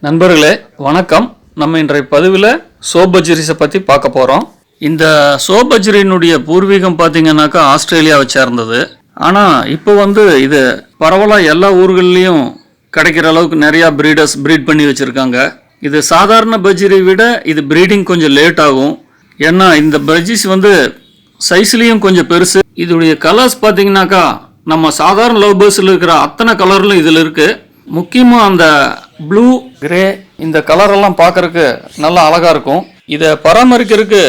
நண்பர்களே வணக்கம். நம்ம இன்றைய பதிவில் சோபஜிரிஸை பற்றி பார்க்க போகிறோம். இந்த சோபஜிரினுடைய பூர்வீகம் பார்த்தீங்கன்னாக்கா ஆஸ்திரேலியாவை சேர்ந்தது. ஆனால் இப்போ இது பரவலாக எல்லா ஊர்கள்லேயும் கிடைக்கிற அளவுக்கு நிறையா ப்ரீட் பண்ணி வச்சுருக்காங்க. இது சாதாரண பஜ்ஜிரை விட இது ப்ரீடிங் கொஞ்சம் லேட் ஆகும். ஏன்னா இந்த பஜ்ஜிஸ் சைஸ்லேயும் கொஞ்சம் பெருசு. இதோடைய கலர்ஸ் பார்த்தீங்கன்னாக்கா நம்ம சாதாரண லவ் பேர்ட்ஸில் இருக்கிற அத்தனை கலர்லும் இதில் இருக்குது. முக்கியமாக அந்த ப்ளூ கிரே இந்த கலரெல்லாம் பார்க்குறதுக்கு நல்லா அழகாக இருக்கும். இதை பராமரிக்கிறதுக்கு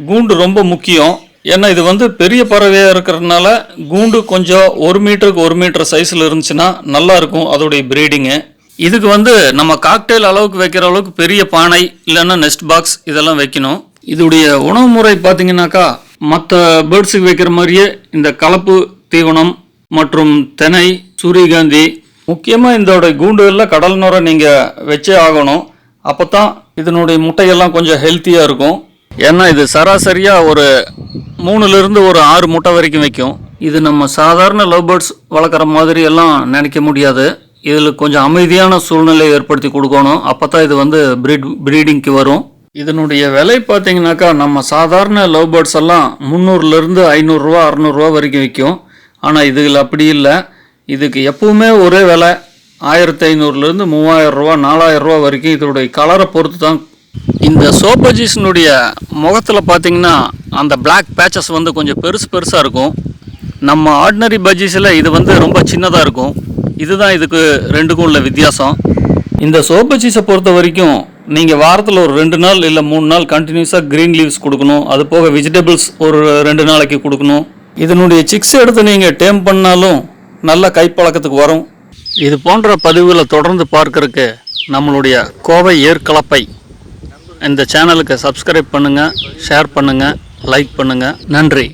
கூண்டு ரொம்ப முக்கியம். ஏன்னா இது பெரிய பறவையாக இருக்கிறதுனால கூண்டு கொஞ்சம் 1 மீட்டருக்கு 1 மீட்டர் சைஸில் இருந்துச்சுன்னா நல்லா இருக்கும் அதோடைய ப்ரீடிங்கு. இதுக்கு நம்ம காக்டெயில் அளவுக்கு வைக்கிற அளவுக்கு பெரிய பானை இல்லைன்னா நெஸ்ட் பாக்ஸ் இதெல்லாம் வைக்கணும். இதோடைய உணவு முறை பார்த்தீங்கன்னாக்கா மற்ற பேர்ட்ஸுக்கு வைக்கிற மாதிரியே இந்த கலப்பு தீவனம் மற்றும் தினை, சூரியகாந்தி, முக்கியமாக இதோட கூண்டுகளில் கடல் நுரை நீங்கள் வச்சே ஆகணும். அப்போ தான் இதனுடைய முட்டையெல்லாம் கொஞ்சம் ஹெல்த்தியாக இருக்கும். ஏன்னா இது சராசரியாக ஒரு 3லிருந்து ஒரு 6 முட்டை வரைக்கும் வைக்கும். இது நம்ம சாதாரண லவ் பேர்ட்ஸ் வளர்க்குற மாதிரி எல்லாம் நினைக்க முடியாது. இதில் கொஞ்சம் அமைதியான சூழ்நிலையை ஏற்படுத்தி கொடுக்கணும். அப்போ தான் இது ப்ரீடிங்க்கு வரும். இதனுடைய விலை பார்த்தீங்கன்னாக்கா நம்ம சாதாரண லவ் பேர்ட்ஸ் எல்லாம் 300லிருந்து 500 ரூபா 600 ரூபா வரைக்கும் விற்கும். ஆனால் இதில் அப்படி இல்லை. இதுக்கு எப்பவுமே ஒரே விலை 1500லிருந்து 3000 ரூபா 4000 ரூபா வரைக்கும். இதோடைய கலரை பொறுத்து தான். இந்த சோபஜிஸ்னுடைய முகத்தில் பார்த்தீங்கன்னா அந்த பிளாக் பேச்சஸ் கொஞ்சம் பெருசாக இருக்கும். நம்ம ஆர்டினரி பஜ்ஜிஸில் இது ரொம்ப சின்னதாக இருக்கும். இதுதான் இதுக்கு ரெண்டுக்கும் உள்ள வித்தியாசம். இந்த சோபஜிஸை பொறுத்த வரைக்கும் நீங்கள் வாரத்தில் ஒரு 2 நாள் இல்லை 3 நாள் கண்டினியூஸாக க்ரீன் லீவ்ஸ் கொடுக்கணும். அது போக வெஜிடபிள்ஸ் ஒரு 2 நாளைக்கு கொடுக்கணும். இதனுடைய சிக்ஸ் எடுத்து நீங்கள் டேம் பண்ணாலும் நல்ல கைப்பழக்கத்துக்கு வரும். இது போன்ற பதிவுகளை தொடர்ந்து பார்க்கறதுக்கு நம்மளுடைய கோவை ஏற்கலப்பை இந்த சேனலுக்கு சப்ஸ்கிரைப் பண்ணுங்கள், ஷேர் பண்ணுங்கள், லைக் பண்ணுங்கள். நன்றி.